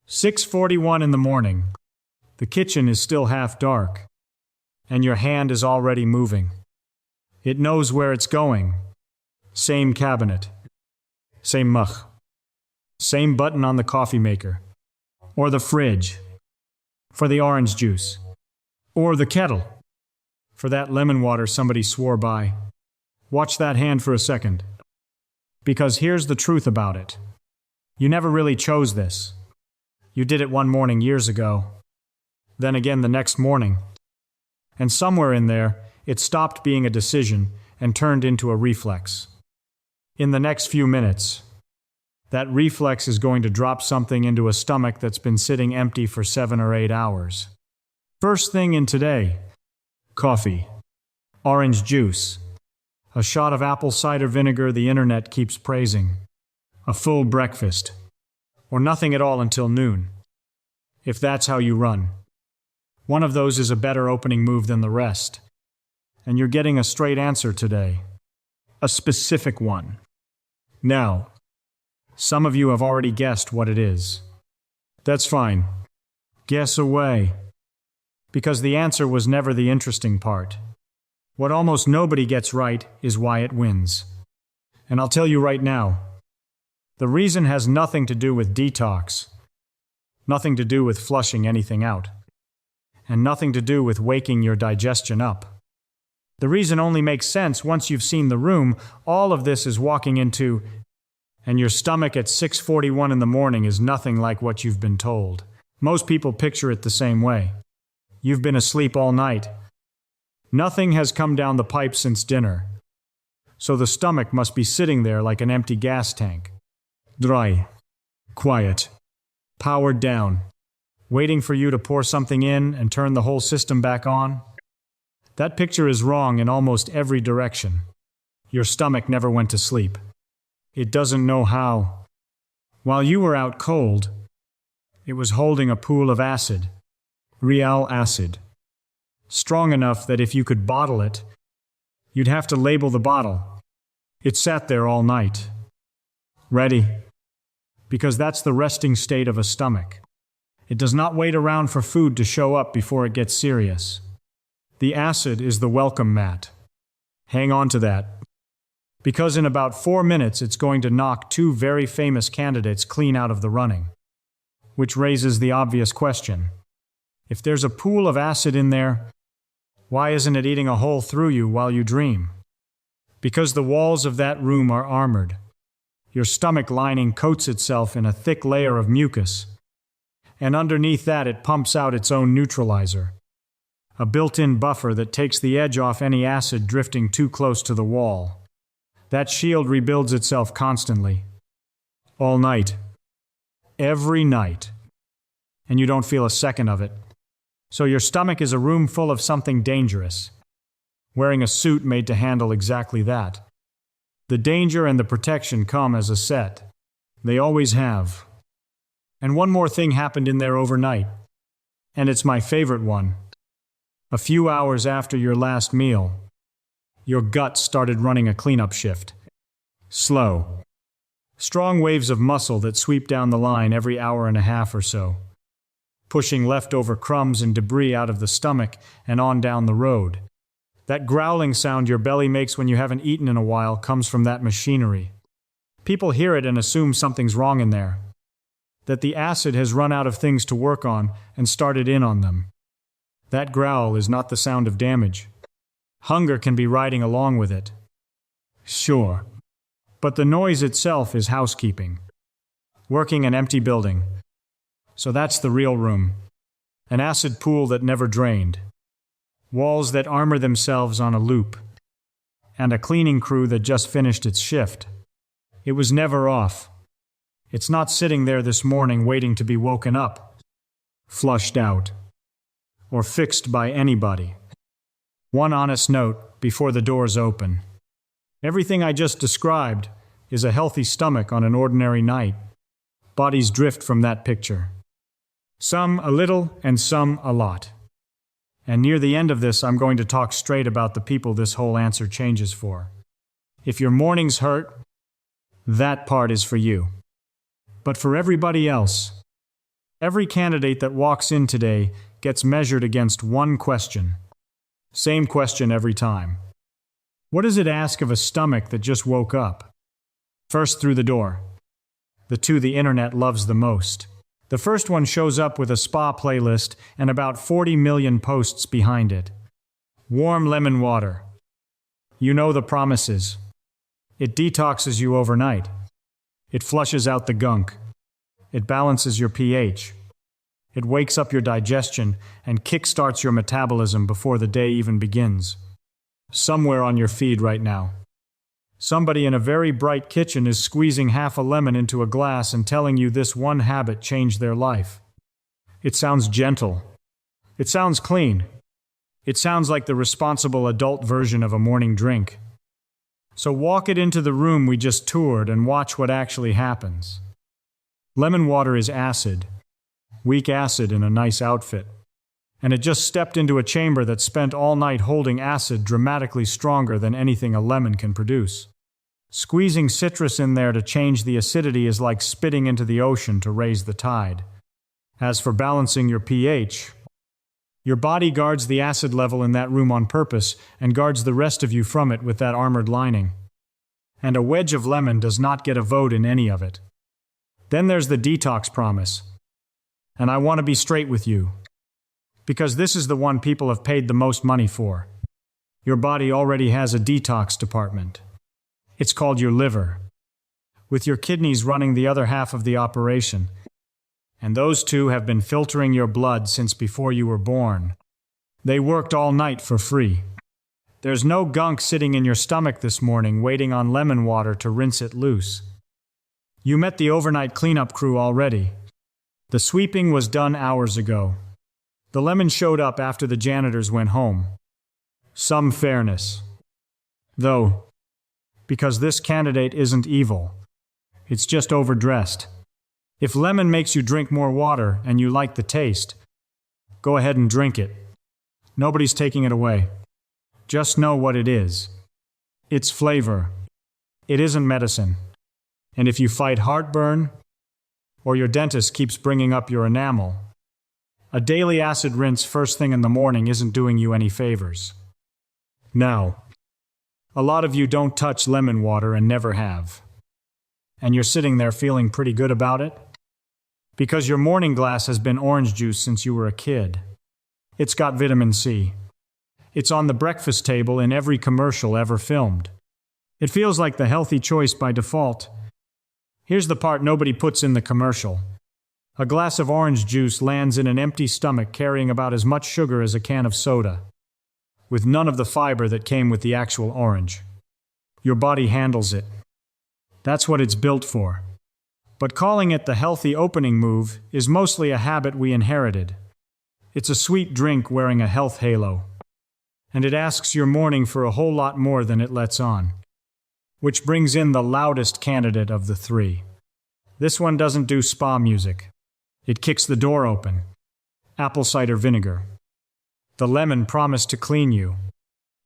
6:41 in the morning. The kitchen is still half dark, and your hand is already moving. It knows where it's going. Same cabinet. Same mug. Same button on the coffee maker. Or the fridge. For the orange juice. Or the kettle. For that lemon water somebody swore by. Watch that hand for a second. Because here's the truth about it. You never really chose this. You did it one morning years ago. Then again the next morning. And somewhere in there, it stopped being a decision and turned into a reflex. In the next few minutes, that reflex is going to drop something into a stomach that's been sitting empty for 7 or 8 hours. First thing in today, coffee, orange juice, a shot of apple cider vinegar the internet keeps praising, a full breakfast, or nothing at all until noon, if that's how you run. One of those is a better opening move than the rest, and you're getting a straight answer today, a specific one. Now, some of you have already guessed what it is. That's fine. Guess away. Because the answer was never the interesting part. What almost nobody gets right is why it wins. And I'll tell you right now, the reason has nothing to do with detox, nothing to do with flushing anything out, and nothing to do with waking your digestion up. The reason only makes sense once you've seen the room all of this is walking into, and your stomach at 6:41 in the morning is nothing like what you've been told. Most people picture it the same way. You've been asleep all night. Nothing has come down the pipe since dinner. So the stomach must be sitting there like an empty gas tank. Dry, quiet, powered down, waiting for you to pour something in and turn the whole system back on. That picture is wrong in almost every direction. Your stomach never went to sleep. It doesn't know how. While you were out cold, it was holding a pool of acid, real acid, strong enough that if you could bottle it, you'd have to label the bottle. It sat there all night, ready, because that's the resting state of a stomach. It does not wait around for food to show up before it gets serious. The acid is the welcome mat. Hang on to that. Because in about 4 minutes it's going to knock 2 very famous candidates clean out of the running. Which raises the obvious question. If there's a pool of acid in there, why isn't it eating a hole through you while you dream? Because the walls of that room are armored. Your stomach lining coats itself in a thick layer of mucus, and underneath that it pumps out its own neutralizer, a built-in buffer that takes the edge off any acid drifting too close to the wall. That shield rebuilds itself constantly, all night, every night, and you don't feel a second of it. So your stomach is a room full of something dangerous, wearing a suit made to handle exactly that. The danger and the protection come as a set. They always have. And one more thing happened in there overnight, and it's my favorite one. A few hours after your last meal, your gut started running a cleanup shift. Slow. Strong waves of muscle that sweep down the line every hour and a half or so, pushing leftover crumbs and debris out of the stomach and on down the road. That growling sound your belly makes when you haven't eaten in a while comes from that machinery. People hear it and assume something's wrong in there, that the acid has run out of things to work on and started in on them. That growl is not the sound of damage. Hunger can be riding along with it. Sure. But the noise itself is housekeeping. Working an empty building. So that's the real room. An acid pool that never drained. Walls that armor themselves on a loop. And a cleaning crew that just finished its shift. It was never off. It's not sitting there this morning waiting to be woken up, flushed out, or fixed by anybody. One honest note before the doors open. Everything I just described is a healthy stomach on an ordinary night. Bodies drift from that picture. Some a little and some a lot. And near the end of this, I'm going to talk straight about the people this whole answer changes for. If your mornings hurt, that part is for you. But for everybody else, Every candidate that walks in today gets measured against one question. Same question every time. What does it ask of a stomach that just woke up? First through the door. The two the internet loves the most. The first one shows up with a spa playlist and about 40 million posts behind it. Warm lemon water. You know the promises. It detoxes you overnight. It flushes out the gunk. It balances your pH. It wakes up your digestion and kickstarts your metabolism before the day even begins. Somewhere on your feed right now, somebody in a very bright kitchen is squeezing half a lemon into a glass and telling you this one habit changed their life. It sounds gentle. It sounds clean. It sounds like the responsible adult version of a morning drink. So walk it into the room we just toured and watch what actually happens. Lemon water is acid, weak acid in a nice outfit. And it just stepped into a chamber that spent all night holding acid dramatically stronger than anything a lemon can produce. Squeezing citrus in there to change the acidity is like spitting into the ocean to raise the tide. As for balancing your pH, your body guards the acid level in that room on purpose and guards the rest of you from it with that armored lining. And a wedge of lemon does not get a vote in any of it. Then there's the detox promise. And I want to be straight with you, because this is the one people have paid the most money for. Your body already has a detox department. It's called your liver, with your kidneys running the other half of the operation. And those two have been filtering your blood since before you were born. They worked all night for free. There's no gunk sitting in your stomach this morning waiting on lemon water to rinse it loose. You met the overnight cleanup crew already. The sweeping was done hours ago. The lemon showed up after the janitors went home. Some fairness. Though, because this candidate isn't evil. It's just overdressed. If lemon makes you drink more water and you like the taste, go ahead and drink it. Nobody's taking it away. Just know what it is. It's flavor. It isn't medicine. And if you fight heartburn, or your dentist keeps bringing up your enamel, a daily acid rinse first thing in the morning isn't doing you any favors. Now, a lot of you don't touch lemon water and never have. And you're sitting there feeling pretty good about it? Because your morning glass has been orange juice since you were a kid. It's got vitamin C. It's on the breakfast table in every commercial ever filmed. It feels like the healthy choice by default. Here's the part nobody puts in the commercial. A glass of orange juice lands in an empty stomach carrying about as much sugar as a can of soda, with none of the fiber that came with the actual orange. Your body handles it. That's what it's built for. But calling it the healthy opening move is mostly a habit we inherited. It's a sweet drink wearing a health halo. And it asks your morning for a whole lot more than it lets on. Which brings in the loudest candidate of the three. This one doesn't do spa music. It kicks the door open. Apple cider vinegar. The lemon promised to clean you.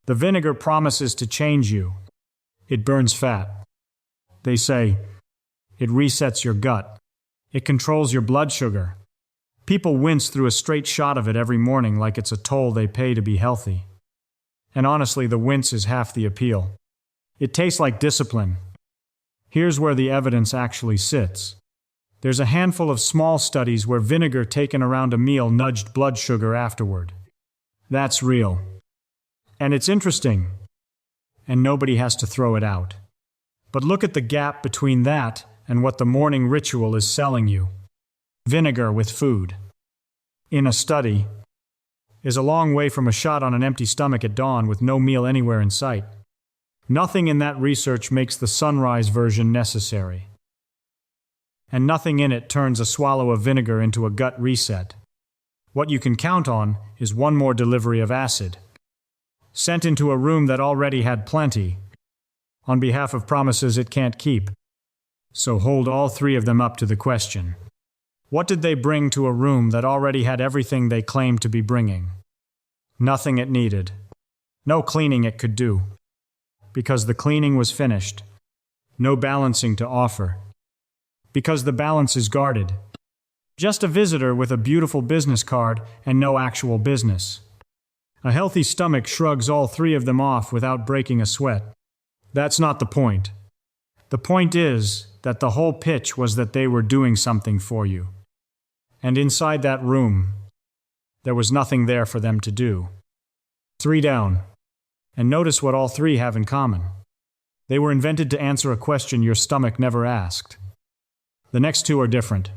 The vinegar promises to change you. It burns fat. They say, it resets your gut. It controls your blood sugar. People wince through a straight shot of it every morning like it's a toll they pay to be healthy. And honestly, the wince is half the appeal. It tastes like discipline. Here's where the evidence actually sits. There's a handful of small studies where vinegar taken around a meal nudged blood sugar afterward. That's real. And it's interesting. And nobody has to throw it out. But look at the gap between that and what the morning ritual is selling you. Vinegar with food. In a study, is a long way from a shot on an empty stomach at dawn with no meal anywhere in sight. Nothing in that research makes the sunrise version necessary. And nothing in it turns a swallow of vinegar into a gut reset. What you can count on is one more delivery of acid, sent into a room that already had plenty, on behalf of promises it can't keep. So hold all three of them up to the question. What did they bring to a room that already had everything they claimed to be bringing? Nothing it needed. No cleaning it could do. Because the cleaning was finished. No balancing to offer. Because the balance is guarded. Just a visitor with a beautiful business card and no actual business. A healthy stomach shrugs all three of them off without breaking a sweat. That's not the point. The point is that the whole pitch was that they were doing something for you. And inside that room, there was nothing there for them to do. 3 down. And notice what all three have in common. They were invented to answer a question your stomach never asked. The next 2 are different.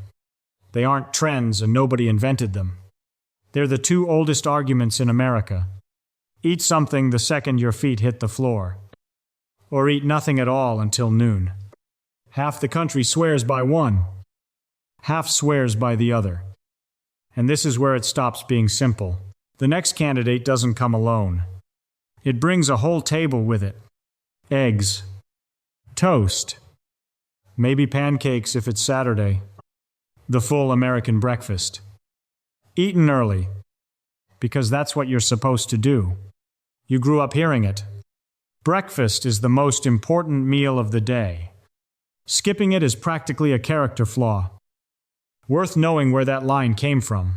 They aren't trends and nobody invented them. They're the 2 oldest arguments in America. Eat something the second your feet hit the floor. Or eat nothing at all until noon. Half the country swears by one. Half swears by the other. And this is where it stops being simple. The next candidate doesn't come alone. It brings a whole table with it. Eggs. Toast. Maybe pancakes if it's Saturday. The full American breakfast. Eaten early. Because that's what you're supposed to do. You grew up hearing it. Breakfast is the most important meal of the day. Skipping it is practically a character flaw. Worth knowing where that line came from.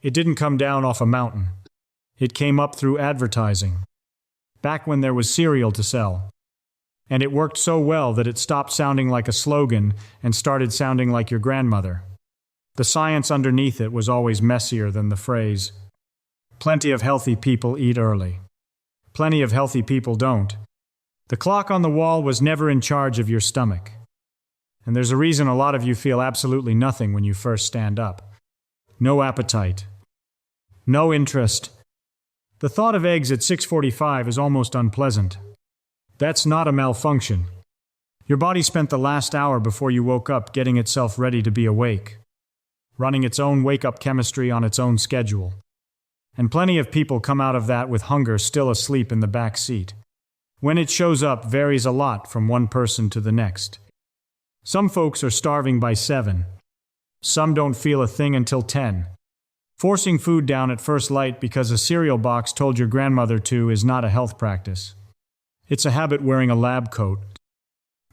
It didn't come down off a mountain. It came up through advertising. Back when there was cereal to sell. And it worked so well that it stopped sounding like a slogan and started sounding like your grandmother. The science underneath it was always messier than the phrase. Plenty of healthy people eat early. Plenty of healthy people don't. The clock on the wall was never in charge of your stomach. And there's a reason a lot of you feel absolutely nothing when you first stand up. No appetite. No interest. The thought of eggs at 6:45 is almost unpleasant. That's not a malfunction. Your body spent the last hour before you woke up getting itself ready to be awake, running its own wake-up chemistry on its own schedule. And plenty of people come out of that with hunger still asleep in the back seat. When it shows up varies a lot from one person to the next. Some folks are starving by 7. Some don't feel a thing until 10. Forcing food down at first light because a cereal box told your grandmother to is not a health practice. It's a habit wearing a lab coat.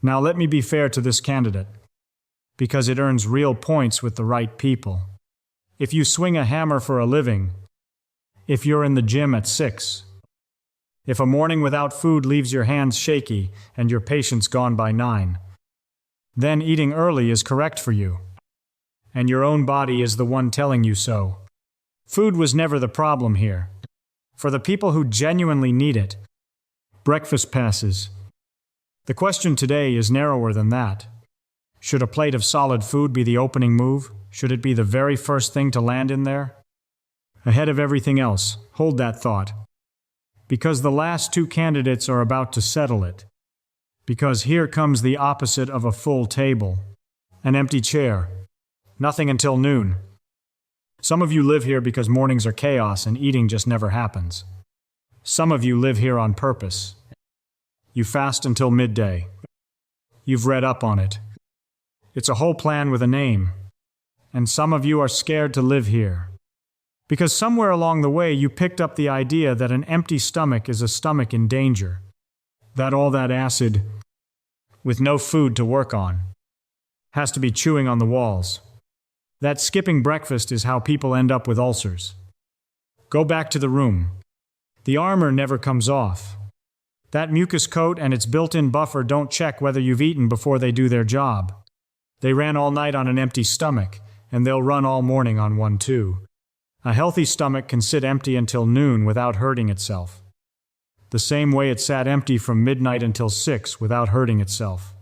Now let me be fair to this candidate, because it earns real points with the right people. If you swing a hammer for a living, if you're in the gym at 6, if a morning without food leaves your hands shaky and your patience gone by 9, then eating early is correct for you. And your own body is the one telling you so. Food was never the problem here. For the people who genuinely need it, breakfast passes. The question today is narrower than that. Should a plate of solid food be the opening move? Should it be the very first thing to land in there? Ahead of everything else, hold that thought. Because the last 2 candidates are about to settle it. Because here comes the opposite of a full table. An empty chair. Nothing until noon. Some of you live here because mornings are chaos and eating just never happens. Some of you live here on purpose. You fast until midday. You've read up on it. It's a whole plan with a name. And some of you are scared to live here. Because somewhere along the way you picked up the idea that an empty stomach is a stomach in danger. That all that acid, with no food to work on, has to be chewing on the walls. That skipping breakfast is how people end up with ulcers. Go back to the room. The armor never comes off. That mucus coat and its built-in buffer don't check whether you've eaten before they do their job. They ran all night on an empty stomach, and they'll run all morning on one too. A healthy stomach can sit empty until noon without hurting itself. The same way it sat empty from midnight until 6 without hurting itself.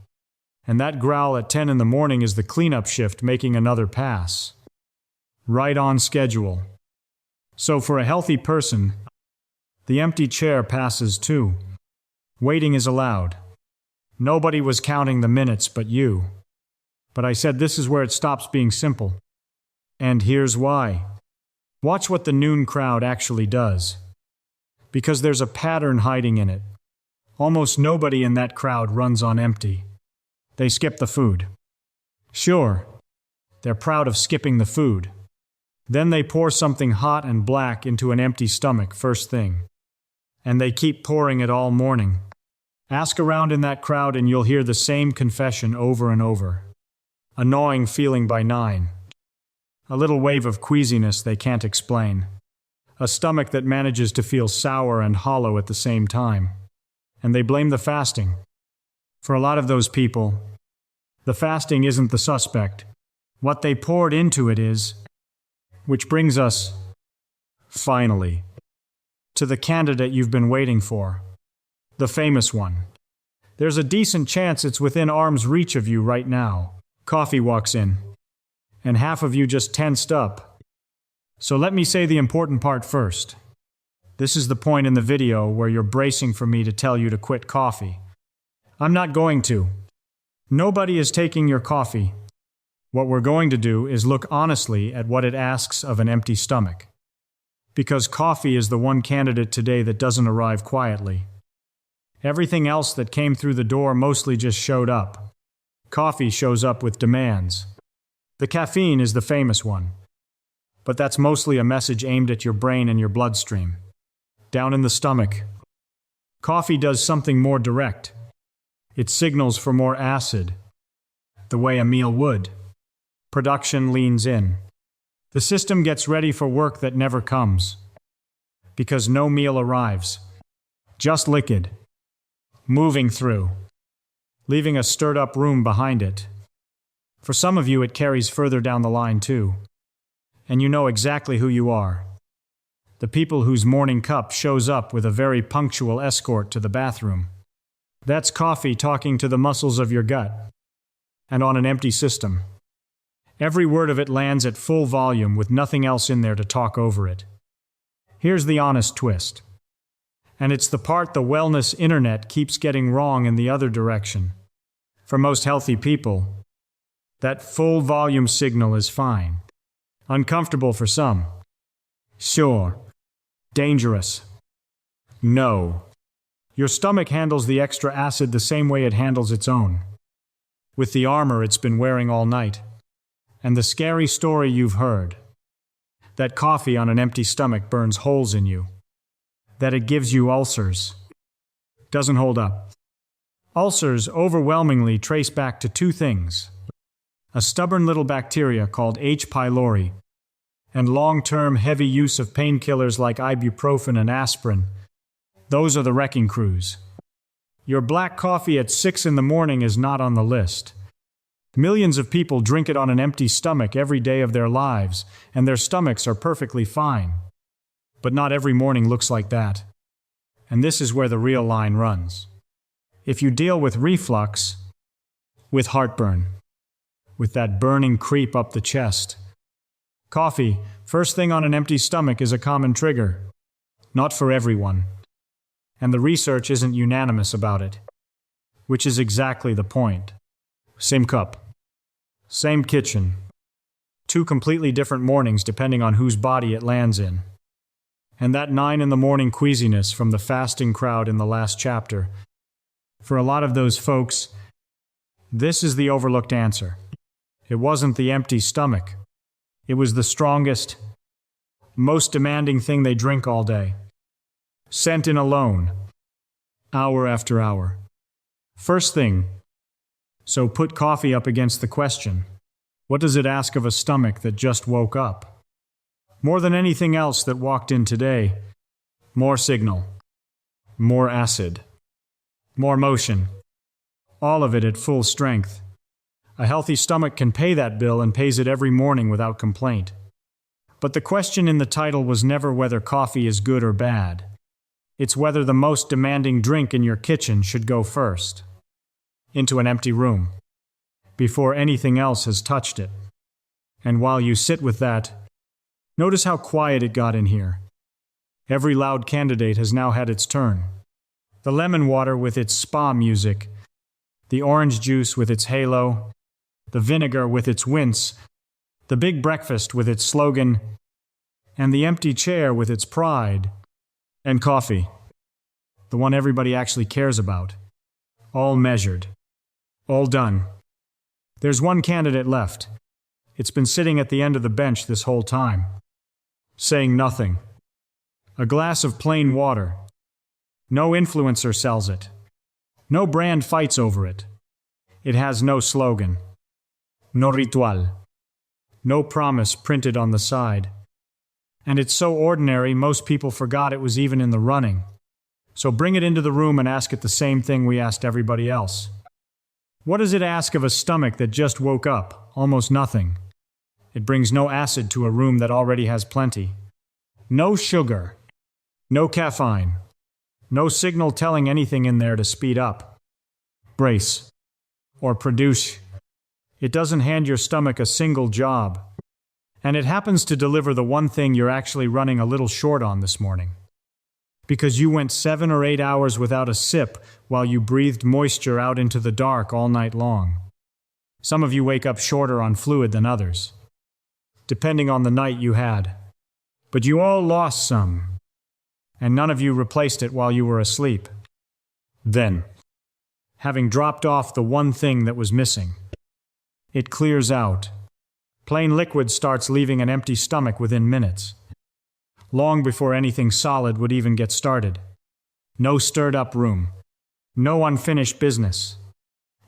And that growl at 10 in the morning is the cleanup shift making another pass. Right on schedule. So for a healthy person, the empty chair passes too. Waiting is allowed. Nobody was counting the minutes but you. But I said this is where it stops being simple. And here's why. Watch what the noon crowd actually does. Because there's a pattern hiding in it. Almost nobody in that crowd runs on empty. They skip the food. Sure, they're proud of skipping the food. Then they pour something hot and black into an empty stomach first thing. And they keep pouring it all morning. Ask around in that crowd and you'll hear the same confession over and over. A gnawing feeling by 9. A little wave of queasiness they can't explain. A stomach that manages to feel sour and hollow at the same time. And they blame the fasting. For a lot of those people, the fasting isn't the suspect. What they poured into it is. Which brings us, finally, to the candidate you've been waiting for. The famous one. There's a decent chance it's within arm's reach of you right now. Coffee walks in, and half of you just tensed up. So let me say the important part first. This is the point in the video where you're bracing for me to tell you to quit coffee. I'm not going to. Nobody is taking your coffee. What we're going to do is look honestly at what it asks of an empty stomach. Because coffee is the one candidate today that doesn't arrive quietly. Everything else that came through the door mostly just showed up. Coffee shows up with demands. The caffeine is the famous one. But that's mostly a message aimed at your brain and your bloodstream. Down in the stomach. Coffee does something more direct. It signals for more acid. The way a meal would. Production leans in. The system gets ready for work that never comes. Because no meal arrives. Just liquid. Moving through. Leaving a stirred-up room behind it. For some of you it carries further down the line too. And you know exactly who you are. The people whose morning cup shows up with a very punctual escort to the bathroom. That's coffee talking to the muscles of your gut. And on an empty system. Every word of it lands at full volume with nothing else in there to talk over it. Here's the honest twist. And it's the part the wellness internet keeps getting wrong in the other direction. For most healthy people, that full volume signal is fine. Uncomfortable for some. Sure. Dangerous. No. Your stomach handles the extra acid the same way it handles its own. With the armor it's been wearing all night. And the scary story you've heard. That coffee on an empty stomach burns holes in you. That it gives you ulcers. Doesn't hold up. Ulcers overwhelmingly trace back to two things. A stubborn little bacteria called H. pylori, and long-term heavy use of painkillers like ibuprofen and aspirin. Those are the wrecking crews. Your black coffee at 6 in the morning is not on the list. Millions of people drink it on an empty stomach every day of their lives, and their stomachs are perfectly fine. But not every morning looks like that. And this is where the real line runs. If you deal with reflux, with heartburn, with that burning creep up the chest, coffee, first thing on an empty stomach, is a common trigger. Not for everyone. And the research isn't unanimous about it. Which is exactly the point. Same cup. Same kitchen. Two completely different mornings depending on whose body it lands in. And that 9 in the morning queasiness from the fasting crowd in the last chapter. For a lot of those folks, this is the overlooked answer. It wasn't the empty stomach. It was the strongest, most demanding thing they drink all day. Sent in alone. Hour after hour. First thing. So put coffee up against the question. What does it ask of a stomach that just woke up? More than anything else that walked in today, more signal, more acid, more motion, all of it at full strength. A healthy stomach can pay that bill and pays it every morning without complaint. But the question in the title was never whether coffee is good or bad. It's whether the most demanding drink in your kitchen should go first. Into an empty room, before anything else has touched it. And while you sit with that, notice how quiet it got in here. Every loud candidate has now had its turn. The lemon water with its spa music, the orange juice with its halo, the vinegar with its wince, the big breakfast with its slogan, and the empty chair with its pride, and coffee, the one everybody actually cares about. All measured. All done. There's one candidate left. It's been sitting at the end of the bench this whole time. Saying nothing. A glass of plain water. No influencer sells it. No brand fights over it. It has no slogan. No ritual. No promise printed on the side. And it's so ordinary, most people forgot it was even in the running. So bring it into the room and ask it the same thing we asked everybody else. What does it ask of a stomach that just woke up? Almost nothing. It brings no acid to a room that already has plenty. No sugar. No caffeine. No signal telling anything in there to speed up, brace, or produce. It doesn't hand your stomach a single job. And it happens to deliver the one thing you're actually running a little short on this morning. Because you went 7 or 8 hours without a sip while you breathed moisture out into the dark all night long. Some of you wake up shorter on fluid than others, depending on the night you had. But you all lost some, and none of you replaced it while you were asleep. Then, having dropped off the one thing that was missing, it clears out. Plain liquid starts leaving an empty stomach within minutes, long before anything solid would even get started. No stirred-up room. No unfinished business.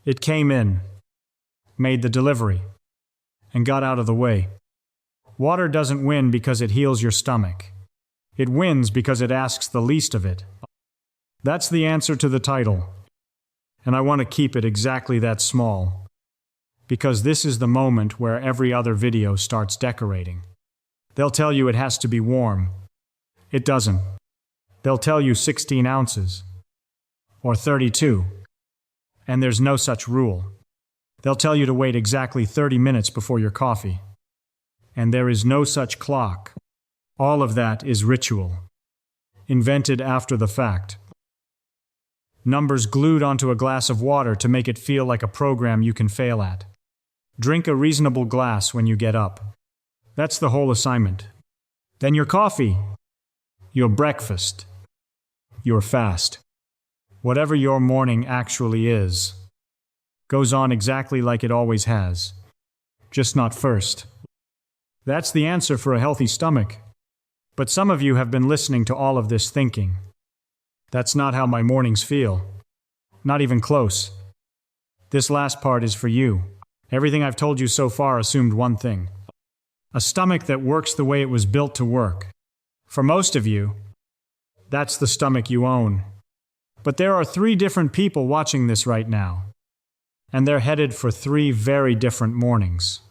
It came in, made the delivery, and got out of the way. Water doesn't win because it heals your stomach. It wins because it asks the least of it. That's the answer to the title. And I want to keep it exactly that small. Because this is the moment where every other video starts decorating. They'll tell you it has to be warm. It doesn't. They'll tell you 16 ounces. Or 32. And there's no such rule. They'll tell you to wait exactly 30 minutes before your coffee. And there is no such clock. All of that is ritual. Invented after the fact. Numbers glued onto a glass of water to make it feel like a program you can fail at. Drink a reasonable glass when you get up. That's the whole assignment. Then your coffee. Your breakfast. Your fast. Whatever your morning actually is. Goes on exactly like it always has. Just not first. That's the answer for a healthy stomach. But some of you have been listening to all of this thinking, that's not how my mornings feel. Not even close. This last part is for you. Everything I've told you so far assumed one thing. A stomach that works the way it was built to work. For most of you, that's the stomach you own. But there are 3 different people watching this right now. And they're headed for 3 very different mornings.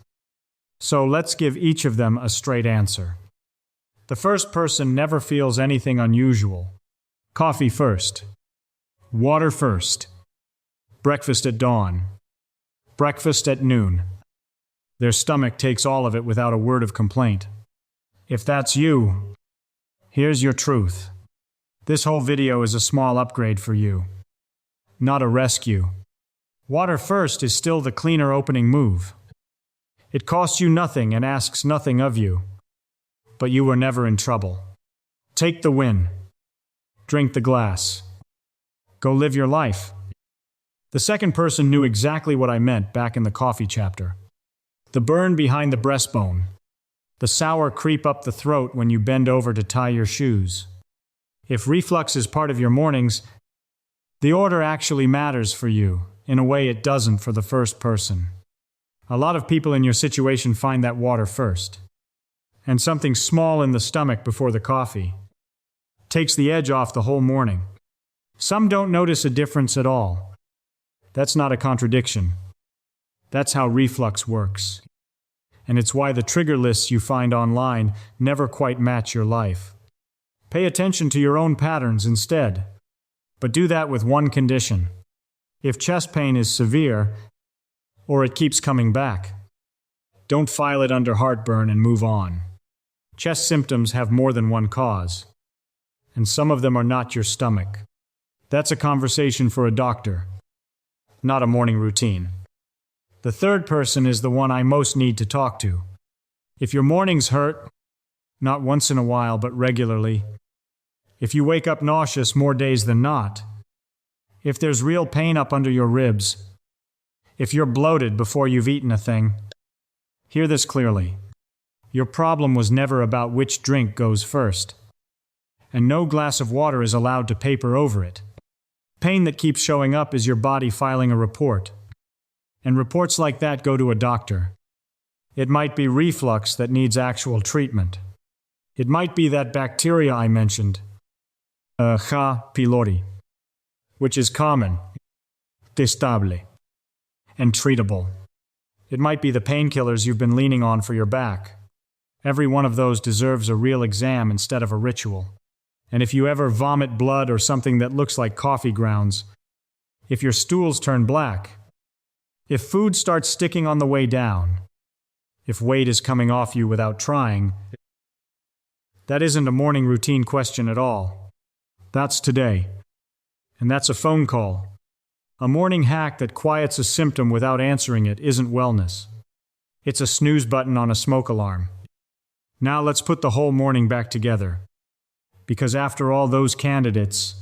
So let's give each of them a straight answer. The first person never feels anything unusual. Coffee first. Water first. Breakfast at dawn. Breakfast at noon. Their stomach takes all of it without a word of complaint. If that's you, here's your truth. This whole video is a small upgrade for you. Not a rescue. Water first is still the cleaner opening move. It costs you nothing and asks nothing of you. But you were never in trouble. Take the win. Drink the glass. Go live your life. The second person knew exactly what I meant back in the coffee chapter. The burn behind the breastbone. The sour creep up the throat when you bend over to tie your shoes. If reflux is part of your mornings, the order actually matters for you, in a way it doesn't for the first person. A lot of people in your situation find that water first. And something small in the stomach before the coffee. Takes the edge off the whole morning. Some don't notice a difference at all. That's not a contradiction. That's how reflux works. And it's why the trigger lists you find online never quite match your life. Pay attention to your own patterns instead. But do that with one condition. If chest pain is severe, or it keeps coming back, don't file it under heartburn and move on. Chest symptoms have more than one cause, and some of them are not your stomach. That's a conversation for a doctor, not a morning routine. The third person is the one I most need to talk to. If your mornings hurt, not once in a while but regularly, if you wake up nauseous more days than not, if there's real pain up under your ribs, if you're bloated before you've eaten a thing, hear this clearly. Your problem was never about which drink goes first. And no glass of water is allowed to paper over it. Pain that keeps showing up is your body filing a report. And reports like that go to a doctor. It might be reflux that needs actual treatment. It might be that bacteria I mentioned, H. pylori, which is common, testable, and treatable. It might be the painkillers you've been leaning on for your back. Every one of those deserves a real exam instead of a ritual. And if you ever vomit blood or something that looks like coffee grounds, if your stools turn black, if food starts sticking on the way down, if weight is coming off you without trying, that isn't a morning routine question at all. That's today. And that's a phone call. A morning hack that quiets a symptom without answering it isn't wellness. It's a snooze button on a smoke alarm. Now let's put the whole morning back together. Because after all those candidates,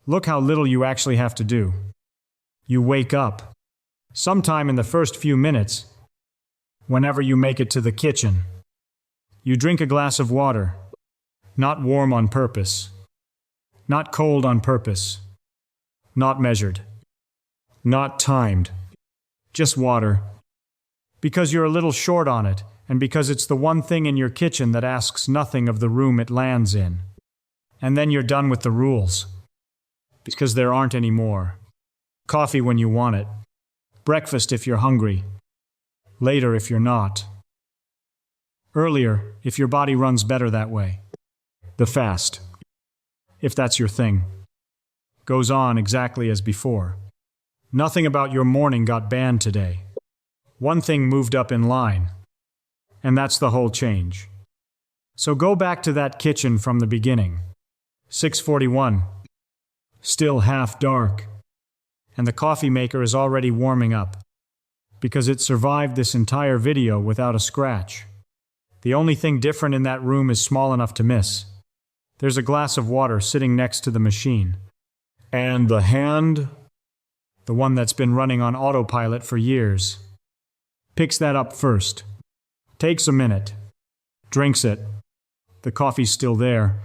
look how little you actually have to do. You wake up. Sometime in the first few minutes, whenever you make it to the kitchen, you drink a glass of water, not warm on purpose, not cold on purpose, not measured, not timed, just water, because you're a little short on it, and because it's the one thing in your kitchen that asks nothing of the room it lands in. And then you're done with the rules, because there aren't any more. Coffee when you want it, breakfast if you're hungry, later if you're not. Earlier, if your body runs better that way. The fast, if that's your thing, goes on exactly as before. Nothing about your morning got banned today. One thing moved up in line, and that's the whole change. So go back to that kitchen from the beginning. 6:41, still half dark, and the coffee maker is already warming up, because it survived this entire video without a scratch. The only thing different in that room is small enough to miss. There's a glass of water sitting next to the machine. And the hand, the one that's been running on autopilot for years, picks that up first, takes a minute, drinks it. The coffee's still there,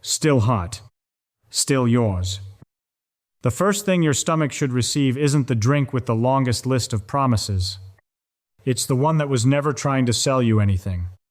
still hot, still yours. The first thing your stomach should receive isn't the drink with the longest list of promises. It's the one that was never trying to sell you anything.